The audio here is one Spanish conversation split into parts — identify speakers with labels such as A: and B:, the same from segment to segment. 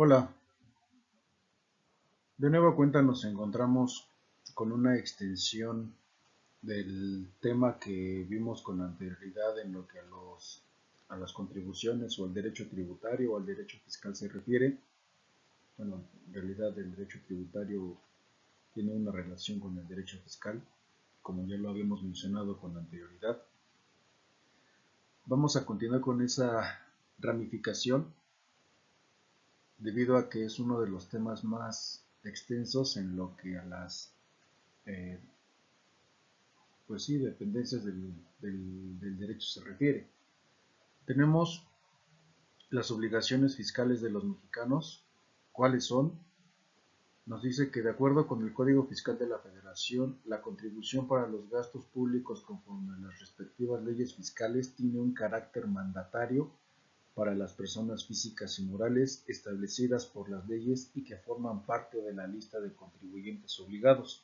A: Hola, de nueva cuenta nos encontramos con una extensión del tema que vimos con anterioridad en lo que a las contribuciones o al derecho tributario o al derecho fiscal se refiere. Bueno, en realidad el derecho tributario tiene una relación con el derecho fiscal, como ya lo habíamos mencionado con anterioridad. Vamos a continuar con esa ramificación debido a que es uno de los temas más extensos en lo que a las eh, pues sí, dependencias del derecho se refiere. Tenemos las obligaciones fiscales de los mexicanos. ¿Cuáles son? Nos dice que de acuerdo con el Código Fiscal de la Federación, la contribución para los gastos públicos conforme a las respectivas leyes fiscales tiene un carácter mandatario para las personas físicas y morales establecidas por las leyes y que forman parte de la lista de contribuyentes obligados.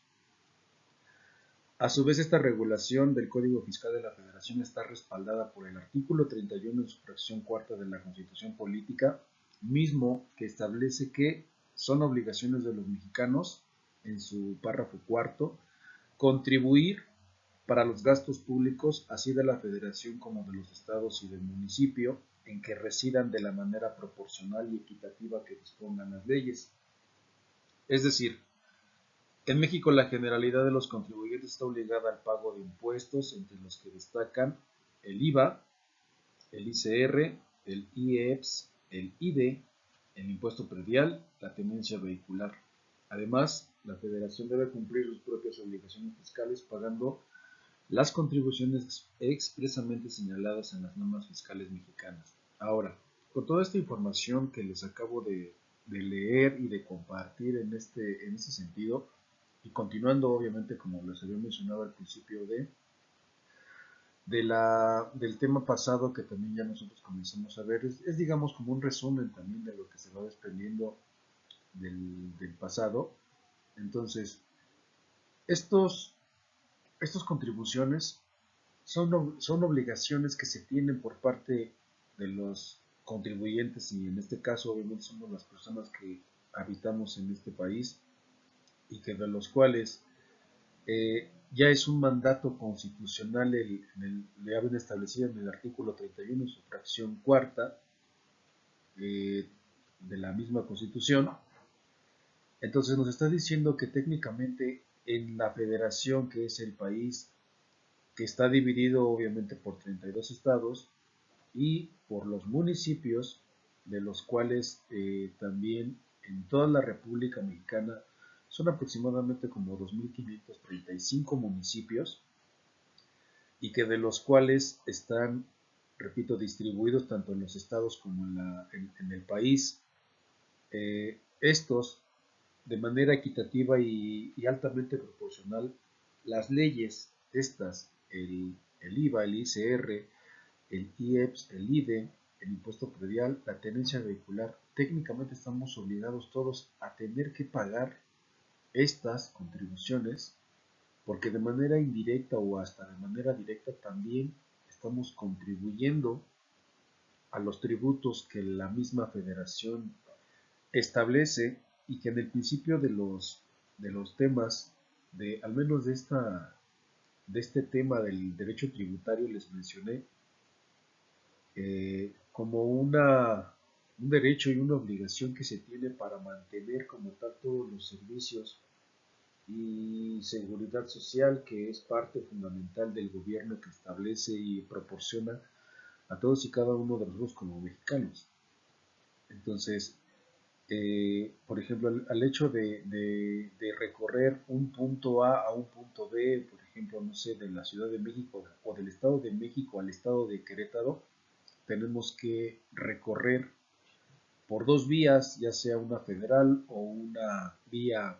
A: A su vez, esta regulación del Código Fiscal de la Federación está respaldada por el artículo 31 en su fracción cuarta de la Constitución Política, mismo que establece que son obligaciones de los mexicanos, en su párrafo cuarto, contribuir para los gastos públicos, así de la Federación como de los estados y del municipio, en que residan de la manera proporcional y equitativa que dispongan las leyes. Es decir, en México la generalidad de los contribuyentes está obligada al pago de impuestos, entre los que destacan el IVA, el ICR, el IEPS, el IDE, el impuesto predial, la tenencia vehicular. Además, la Federación debe cumplir sus propias obligaciones fiscales pagando las contribuciones expresamente señaladas en las normas fiscales mexicanas. Ahora, con toda esta información que les acabo de leer y de compartir en ese sentido, y continuando obviamente como les había mencionado al principio del tema pasado que también ya nosotros comenzamos a ver, es digamos como un resumen también de lo que se va desprendiendo del pasado. Entonces, estos, estas contribuciones son obligaciones que se tienen por parte de los contribuyentes y en este caso obviamente somos las personas que habitamos en este país y que de los cuales ya es un mandato constitucional, le habían establecido en el artículo 31, su fracción cuarta de la misma constitución. Entonces nos está diciendo que técnicamente en la federación, que es el país, que está dividido obviamente por 32 estados y por los municipios, de los cuales también en toda la República Mexicana son aproximadamente como 2.535 municipios y que de los cuales están, repito, distribuidos tanto en los estados como en el país. Estos, de manera equitativa y altamente proporcional, las leyes, estas, el IVA, el ICR, el IEPS, el IDE, el impuesto predial, la tenencia vehicular, técnicamente estamos obligados todos a tener que pagar estas contribuciones porque de manera indirecta o hasta de manera directa también estamos contribuyendo a los tributos que la misma federación establece y que en el principio de los temas, al menos de este tema del derecho tributario les mencioné como un derecho y una obligación que se tiene para mantener como tal todos los servicios y seguridad social, que es parte fundamental del gobierno que establece y proporciona a todos y cada uno de nosotros como mexicanos. Entonces, por ejemplo, al hecho de recorrer un punto A un punto B, por ejemplo, no sé, de la Ciudad de México o del Estado de México al Estado de Querétaro, tenemos que recorrer por dos vías, ya sea una federal o una vía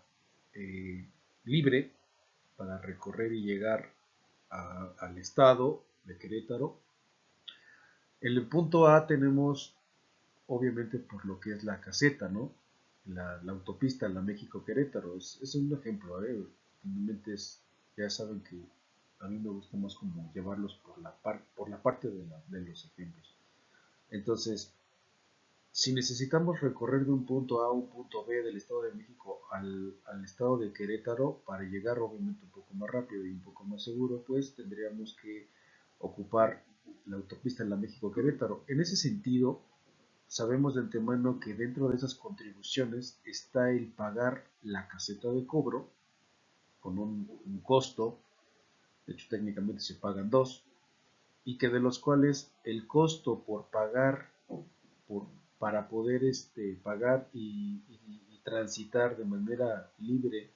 A: eh, libre para recorrer y llegar al estado de Querétaro. En el punto A tenemos, obviamente, por lo que es la caseta, ¿no? La autopista, la México-Querétaro. Es un ejemplo, ¿eh? Realmente ya saben que a mí me gusta más como llevarlos por la parte de los ejemplos. Entonces, Si necesitamos recorrer de un punto A a un punto B del Estado de México al Estado de Querétaro para llegar obviamente un poco más rápido y un poco más seguro, pues tendríamos que ocupar la autopista en la México-Querétaro. En ese sentido, sabemos de antemano que dentro de esas contribuciones está el pagar la caseta de cobro con un costo, de hecho técnicamente se pagan dos, y que de los cuales el costo por pagar, por, para poder pagar y transitar de manera libre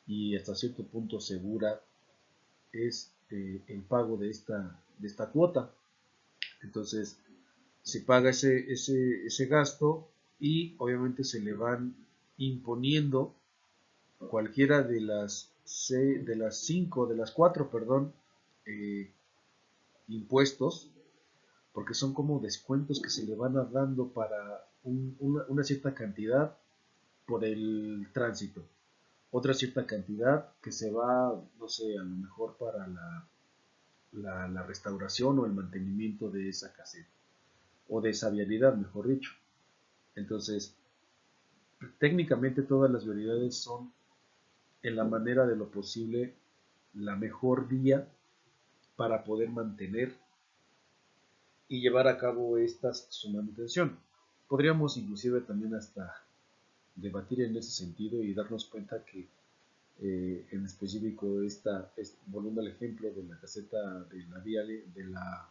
A: y hasta cierto punto segura es el pago de esta cuota. Entonces se paga ese gasto y obviamente se le van imponiendo cualquiera de las cinco, de las cuatro, perdón, eh, impuestos, porque son como descuentos que se le van dando para una cierta cantidad por el tránsito, otra cierta cantidad que se va, no sé, a lo mejor para la restauración o el mantenimiento de esa caseta, o de esa vialidad, mejor dicho. Entonces, técnicamente todas las vialidades son, en la manera de lo posible, la mejor vía para poder mantener y llevar a cabo su manutención. Podríamos inclusive también hasta debatir en ese sentido y darnos cuenta que en específico volviendo al ejemplo de la caseta de la vía de la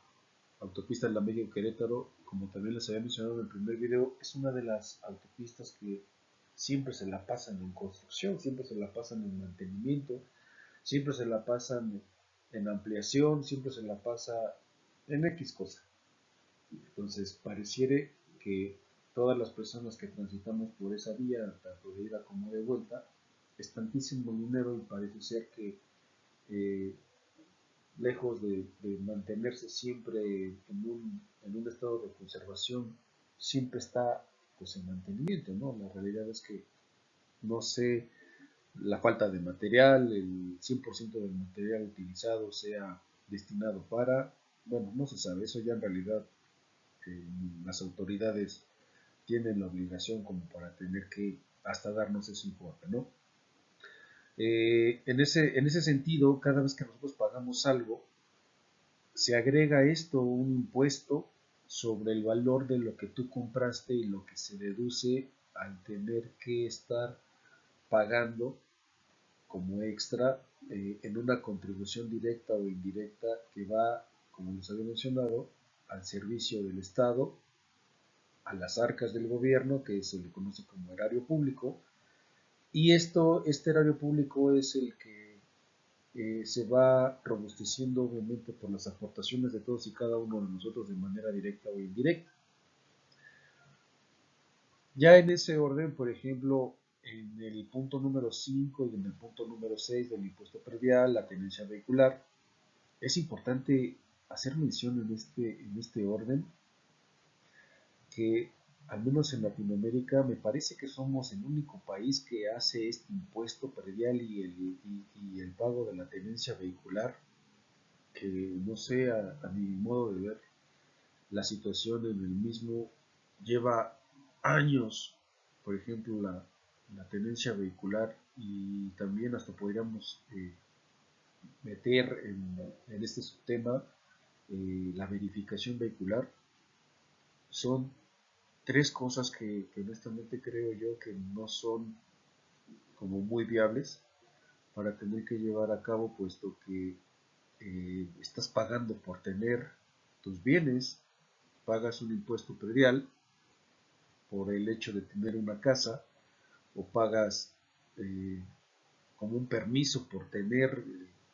A: autopista de la México Querétaro, como también les había mencionado en el primer video, es una de las autopistas que siempre se la pasan en construcción, siempre se la pasan en mantenimiento, siempre se la pasan en ampliación, siempre se la pasa en X cosa. Entonces, pareciere que todas las personas que transitamos por esa vía, tanto de ida como de vuelta, es tantísimo dinero y parece ser que eh, lejos de mantenerse siempre en un estado de conservación, siempre está pues en mantenimiento, ¿no? La realidad es que no sé la falta de material, el 100% del material utilizado sea destinado para, bueno, no se sabe, eso ya en realidad las autoridades tienen la obligación como para tener que hasta darnos ese informe, ¿no? En ese sentido, cada vez que nosotros pagamos algo, se agrega esto, un impuesto sobre el valor de lo que tú compraste y lo que se deduce al tener que estar pagando como extra en una contribución directa o indirecta que va, como les había mencionado, al servicio del Estado, a las arcas del gobierno, que se le conoce como erario público, y este erario público es el que se va robusteciendo obviamente por las aportaciones de todos y cada uno de nosotros de manera directa o indirecta. Ya en ese orden, por ejemplo, en el punto número 5 y en el punto número 6 del impuesto predial, la tenencia vehicular, es importante hacer mención en este orden que al menos en Latinoamérica me parece que somos el único país que hace este impuesto predial y el pago de la tenencia vehicular, que no sé, a mi modo de ver, la situación en el mismo lleva años, por ejemplo, la tenencia vehicular y también hasta podríamos meter en este subtema la verificación vehicular. Son tres cosas que honestamente creo yo que no son como muy viables para tener que llevar a cabo, puesto que estás pagando por tener tus bienes, pagas un impuesto predial por el hecho de tener una casa, o pagas eh, como un permiso por tener,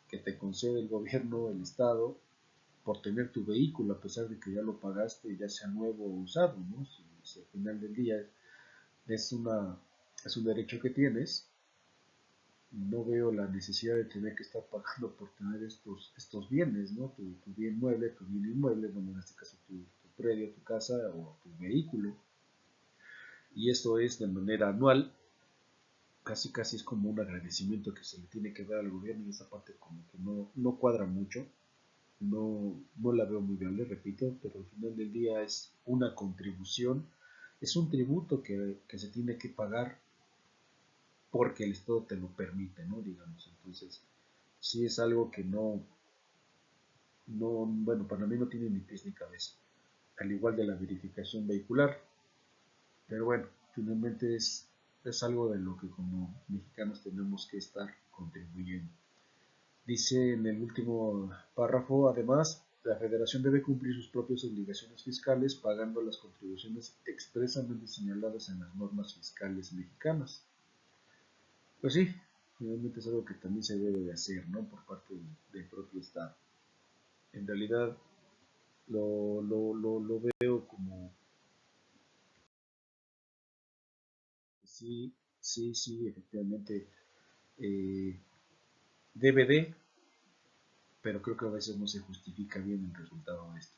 A: que te concede el gobierno, el Estado, por tener tu vehículo, a pesar de que ya lo pagaste, ya sea nuevo o usado, ¿no? Si al final del día es, es un derecho que tienes, no veo la necesidad de tener que estar pagando por tener estos bienes, ¿no? Tu bien mueble, tu bien inmueble, bueno, en este caso tu predio, tu casa o tu vehículo. Y esto es de manera anual, casi casi es como un agradecimiento que se le tiene que dar al gobierno y esa parte como que no cuadra mucho, no la veo muy viable, repito, pero al final del día es una contribución es un tributo que se tiene que pagar porque el Estado te lo permite, ¿no? Digamos, entonces, sí es algo que bueno, para mí no tiene ni pies ni cabeza, al igual de la verificación vehicular, pero bueno, finalmente es algo de lo que como mexicanos tenemos que estar contribuyendo. Dice en el último párrafo, además, la Federación debe cumplir sus propias obligaciones fiscales pagando las contribuciones expresamente señaladas en las normas fiscales mexicanas. Pues sí, finalmente es algo que también se debe de hacer, ¿no? Por parte del propio Estado. En realidad lo veo como sí, sí, efectivamente eh, debe de, pero creo que a veces no se justifica bien el resultado de esto.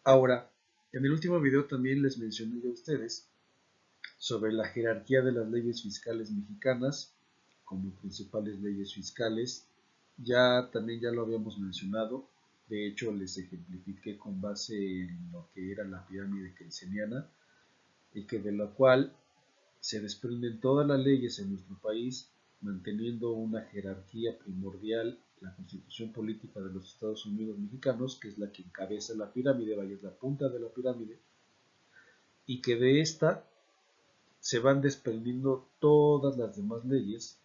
A: Ahora, en el último video también les mencioné yo a ustedes sobre la jerarquía de las leyes fiscales mexicanas como principales leyes fiscales. Ya lo habíamos mencionado, de hecho les ejemplifiqué con base en lo que era la pirámide kelseniana y que de la cual se desprenden todas las leyes en nuestro país, manteniendo una jerarquía primordial, la Constitución Política de los Estados Unidos Mexicanos, que es la que encabeza la pirámide, vaya, es la punta de la pirámide, y que de esta se van desprendiendo todas las demás leyes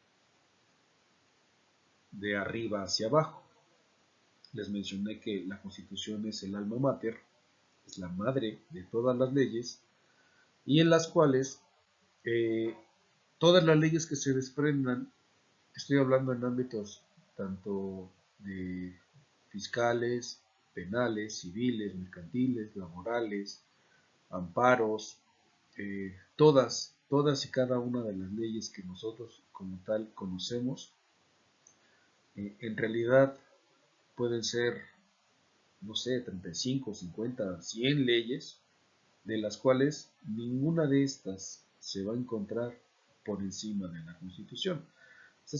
A: de arriba hacia abajo. Les mencioné que la Constitución es el alma mater, es la madre de todas las leyes, y en las cuales eh, todas las leyes que se desprendan, estoy hablando en ámbitos tanto de fiscales, penales, civiles, mercantiles, laborales, amparos, todas y cada una de las leyes que nosotros como tal conocemos, en realidad pueden ser, no sé, 35, 50, 100 leyes, de las cuales ninguna de estas se va a encontrar por encima de la Constitución. Este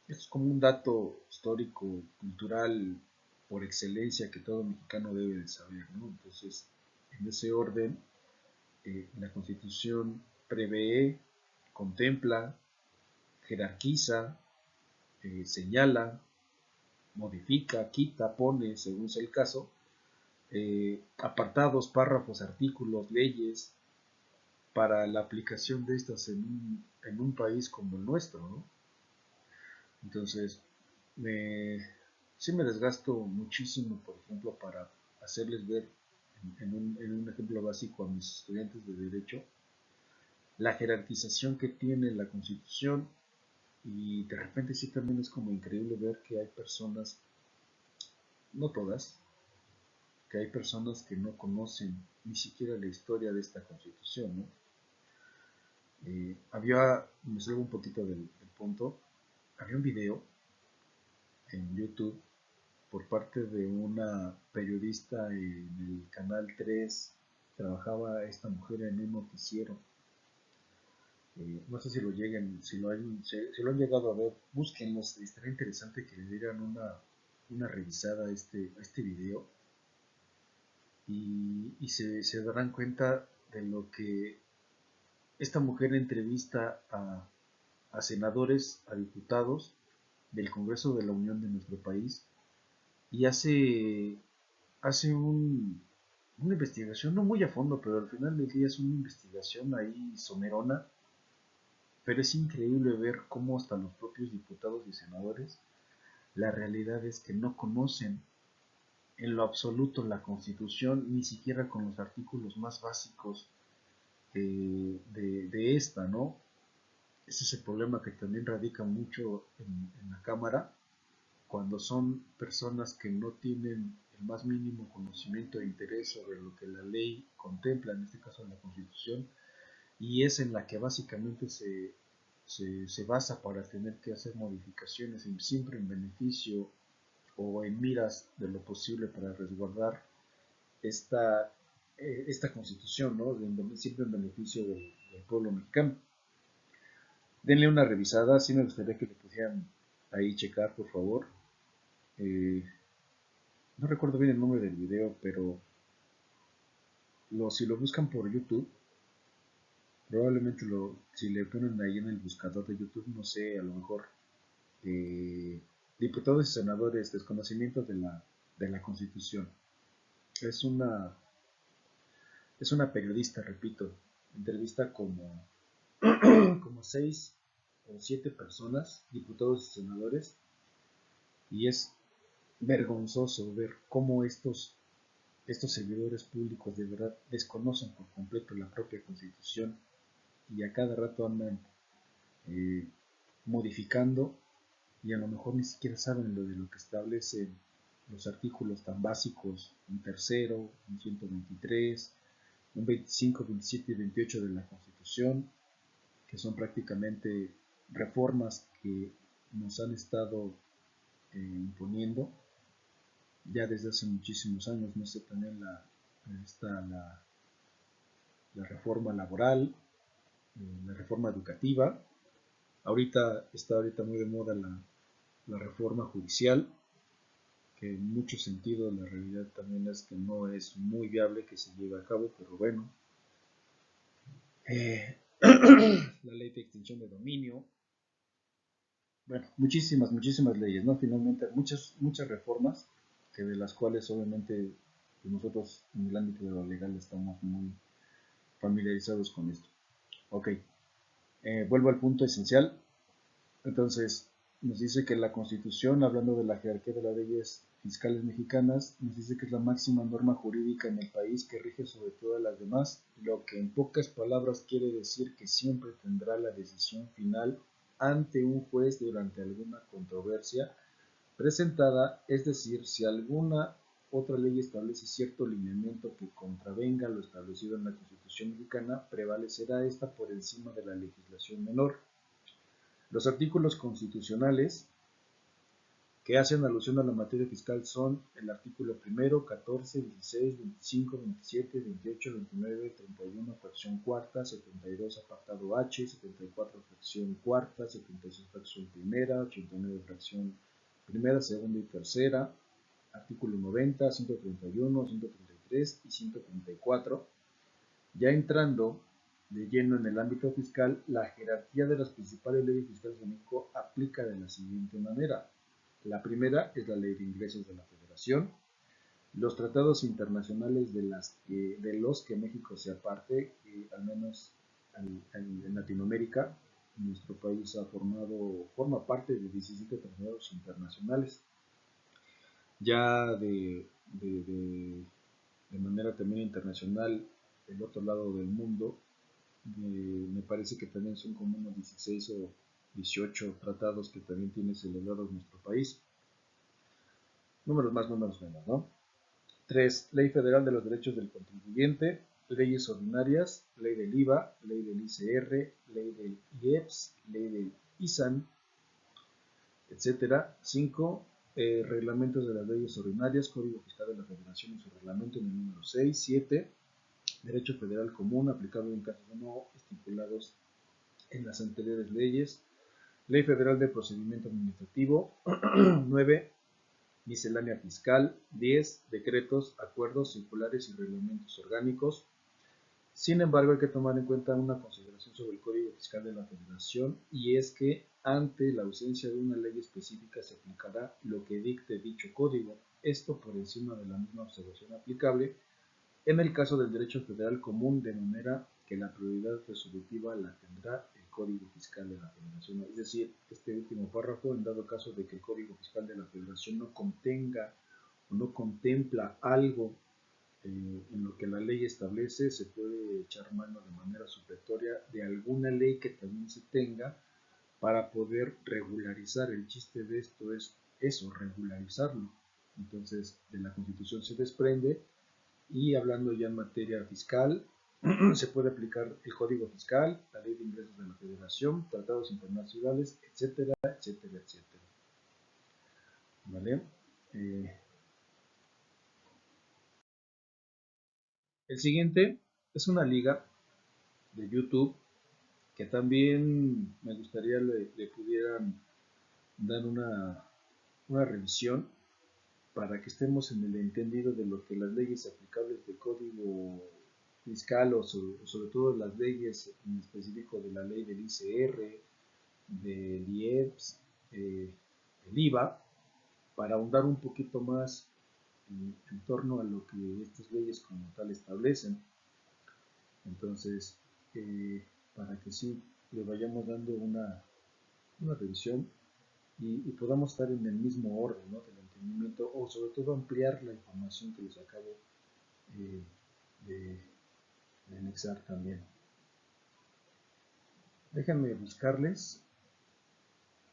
A: es como un dato histórico, cultural, por excelencia que todo mexicano debe de saber, ¿no? Entonces, en ese orden, la Constitución prevé, contempla, jerarquiza, señala, modifica, quita, pone, según sea el caso, apartados, párrafos, artículos, leyes, para la aplicación de estas en un país como el nuestro, ¿no? Entonces, me, sí me desgasto muchísimo, por ejemplo, para hacerles ver en un ejemplo básico a mis estudiantes de Derecho la jerarquización que tiene la Constitución y de repente sí también es como increíble ver que hay personas, no todas, que hay personas que no conocen ni siquiera la historia de esta Constitución, ¿no? Me salgo un poquito del punto, había un video en YouTube por parte de una periodista en el Canal 3. Trabajaba esta mujer en un noticiero. No sé si lo lleguen, si lo han llegado a ver, búsquenlos. Estaría interesante que le dieran una revisada a este video y se darán cuenta de lo que esta mujer entrevista a senadores, a diputados del Congreso de la Unión de nuestro país y hace una investigación, no muy a fondo, pero al final del día es una investigación ahí somerona, pero es increíble ver cómo hasta los propios diputados y senadores, la realidad es que no conocen en lo absoluto la Constitución, ni siquiera con los artículos más básicos de esta, ¿no? Ese es el problema que también radica mucho en la Cámara, cuando son personas que no tienen el más mínimo conocimiento e interés sobre lo que la ley contempla, en este caso la Constitución, y es en la que básicamente se basa para tener que hacer modificaciones siempre en beneficio o en miras de lo posible para resguardar esta, esta Constitución, ¿no? Siempre en beneficio del pueblo mexicano. Denle una revisada, sí me gustaría que le pusieran ahí checar, por favor. Eh, no recuerdo bien el nombre del video, pero Si lo buscan por YouTube, probablemente si le ponen ahí en el buscador de YouTube, no sé, a lo mejor eh, diputados y senadores, desconocimiento de la Constitución. Es una, es una periodista, repito, entrevista como 6 o 7 personas, diputados y senadores, y es vergonzoso ver cómo estos servidores públicos de verdad desconocen por completo la propia Constitución y a cada rato andan eh, modificando y a lo mejor ni siquiera saben lo de lo que establecen los artículos tan básicos, un tercero, un 123, un 25, 27 y 28 de la Constitución, que son prácticamente reformas que nos han estado imponiendo ya desde hace muchísimos años. No sé, también está la reforma laboral, la reforma educativa. Está muy de moda la reforma judicial, que en muchos sentidos la realidad también es que no es muy viable que se lleve a cabo, pero bueno. La ley de extinción de dominio. Bueno, muchísimas leyes, ¿no? Finalmente, muchas reformas, que de las cuales obviamente nosotros en el ámbito de lo legal estamos muy familiarizados con esto. Ok, vuelvo al punto esencial. Entonces, nos dice que la Constitución, hablando de la jerarquía de las leyes fiscales mexicanas, nos dice que es la máxima norma jurídica en el país que rige sobre todas las demás, lo que en pocas palabras quiere decir que siempre tendrá la decisión final ante un juez durante alguna controversia presentada, es decir, si alguna otra ley establece cierto lineamiento que contravenga lo establecido en la Constitución mexicana, prevalecerá esta por encima de la legislación menor. Los artículos constitucionales que hacen alusión a la materia fiscal son el artículo primero, 14, 16, 25, 27, 28, 29, 31, fracción cuarta, 72, apartado H, 74, fracción cuarta, 76, fracción primera, 89, fracción primera, segunda y tercera, artículo 90, 131, 133 y 134. Ya entrando de lleno en el ámbito fiscal, la jerarquía de las principales leyes fiscales de México aplica de la siguiente manera. La primera es la Ley de Ingresos de la Federación, los tratados internacionales de los que México sea parte, al menos en Latinoamérica. Nuestro país forma parte de 17 tratados internacionales. Ya de manera también internacional, el otro lado del mundo, me parece que también son como unos 16 o 18 tratados que también tiene celebrados nuestro país. Números más, números menos, ¿no? 3. Ley Federal de los Derechos del Contribuyente, leyes ordinarias, ley del IVA, ley del ICR, ley del IEPS, ley del ISAN, etc. 5. Reglamentos de las leyes ordinarias, Código Fiscal de la Federación y su reglamento en el número 6. 7. Derecho Federal Común aplicable en casos no estipulados en las anteriores leyes. Ley Federal de Procedimiento Administrativo. 9. Miscelánea fiscal. 10. Decretos, acuerdos, circulares y reglamentos orgánicos. Sin embargo, hay que tomar en cuenta una consideración sobre el Código Fiscal de la Federación, y es que ante la ausencia de una ley específica se aplicará lo que dicte dicho código, esto por encima de la misma observación aplicable en el caso del derecho federal común, de manera que la prioridad resolutiva la tendrá el Código Fiscal de la Federación. Es decir, este último párrafo, en dado caso de que el Código Fiscal de la Federación no contenga o no contempla algo en lo que la ley establece, se puede echar mano de manera supletoria de alguna ley que también se tenga para poder regularizar. El chiste de esto es eso, regularizarlo. Entonces, de la Constitución se desprende. Y hablando ya en materia fiscal, se puede aplicar el Código Fiscal, la Ley de Ingresos de la Federación, tratados internacionales, etcétera, etcétera, etcétera. ¿Vale? El siguiente es una liga de YouTube que también me gustaría le pudieran dar una revisión para que estemos en el entendido de lo que las leyes aplicables del Código fiscal o sobre todo las leyes, en específico de la ley del ICR, del IEPS, el IVA, para ahondar un poquito más en torno a lo que estas leyes como tal establecen. Entonces, para que sí le vayamos dando una revisión y podamos estar en el mismo orden, ¿no?, del entendimiento, o sobre todo ampliar la información que les acabo eh, de, de anexar también. Déjenme buscarles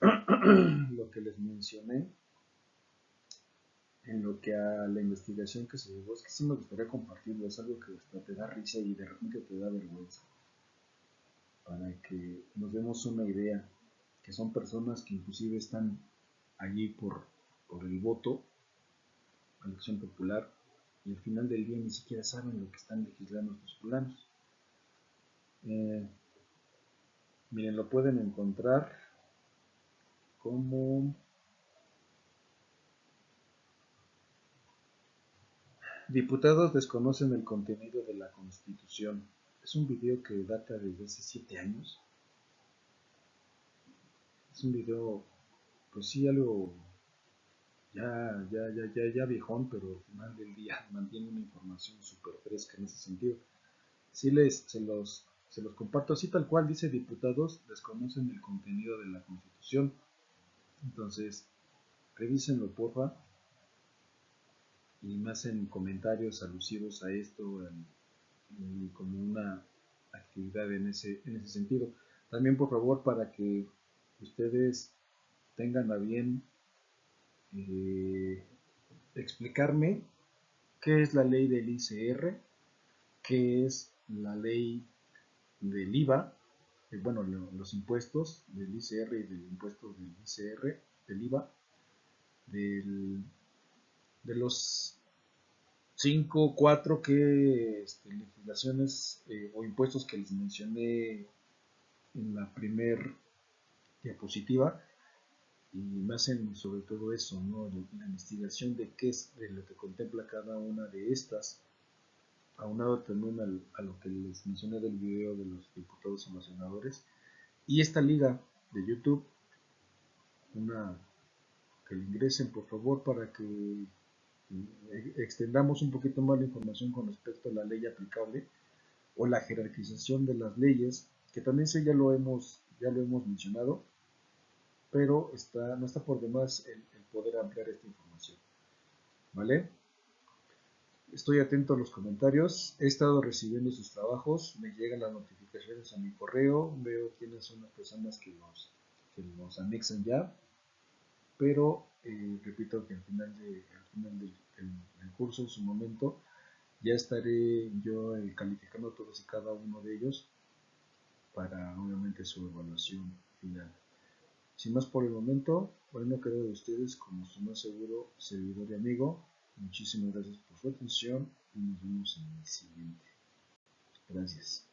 A: lo que les mencioné en lo que a la investigación que se llevó. Es que sí me gustaría compartirlo, es algo que hasta te da risa y de repente te da vergüenza, para que nos demos una idea, que son personas que inclusive están allí por el voto, elección popular, y al final del día ni siquiera saben lo que están legislando estos planos. Miren, lo pueden encontrar como diputados desconocen el contenido de la Constitución. Es un video que data desde hace 7 años. Es un video, pues sí, algo ya viejón, pero al final del día mantiene una información súper fresca en ese sentido. Sí se los comparto así tal cual, dice: diputados desconocen el contenido de la Constitución. Entonces, revísenlo porfa y me hacen comentarios alusivos a esto como una actividad en ese sentido. También por favor, para que ustedes tengan a bien eh, explicarme qué es la ley del ICR, qué es la ley del IVA, bueno, los impuestos del ICR y del impuesto del ICR, del IVA, de los 5, 4 legislaciones o impuestos que les mencioné en la primer diapositiva, y me hacen sobre todo eso, ¿no?, la investigación de qué es de lo que contempla cada una de estas, aunado también a lo que les mencioné del video de los diputados y los senadores, y esta liga de YouTube, que le ingresen por favor, para que extendamos un poquito más la información con respecto a la ley aplicable o la jerarquización de las leyes, que también eso ya lo hemos mencionado, pero no está por demás el poder ampliar esta información, ¿vale? Estoy atento a los comentarios, he estado recibiendo sus trabajos, me llegan las notificaciones a mi correo, veo quiénes son las personas que nos anexan ya, pero repito que al final del curso, en su momento, ya estaré yo calificando todos y cada uno de ellos para obviamente su evaluación final. Sin más por el momento, bueno, quedo de ustedes como su más seguro servidor y amigo. Muchísimas gracias por su atención y nos vemos en el siguiente. Gracias.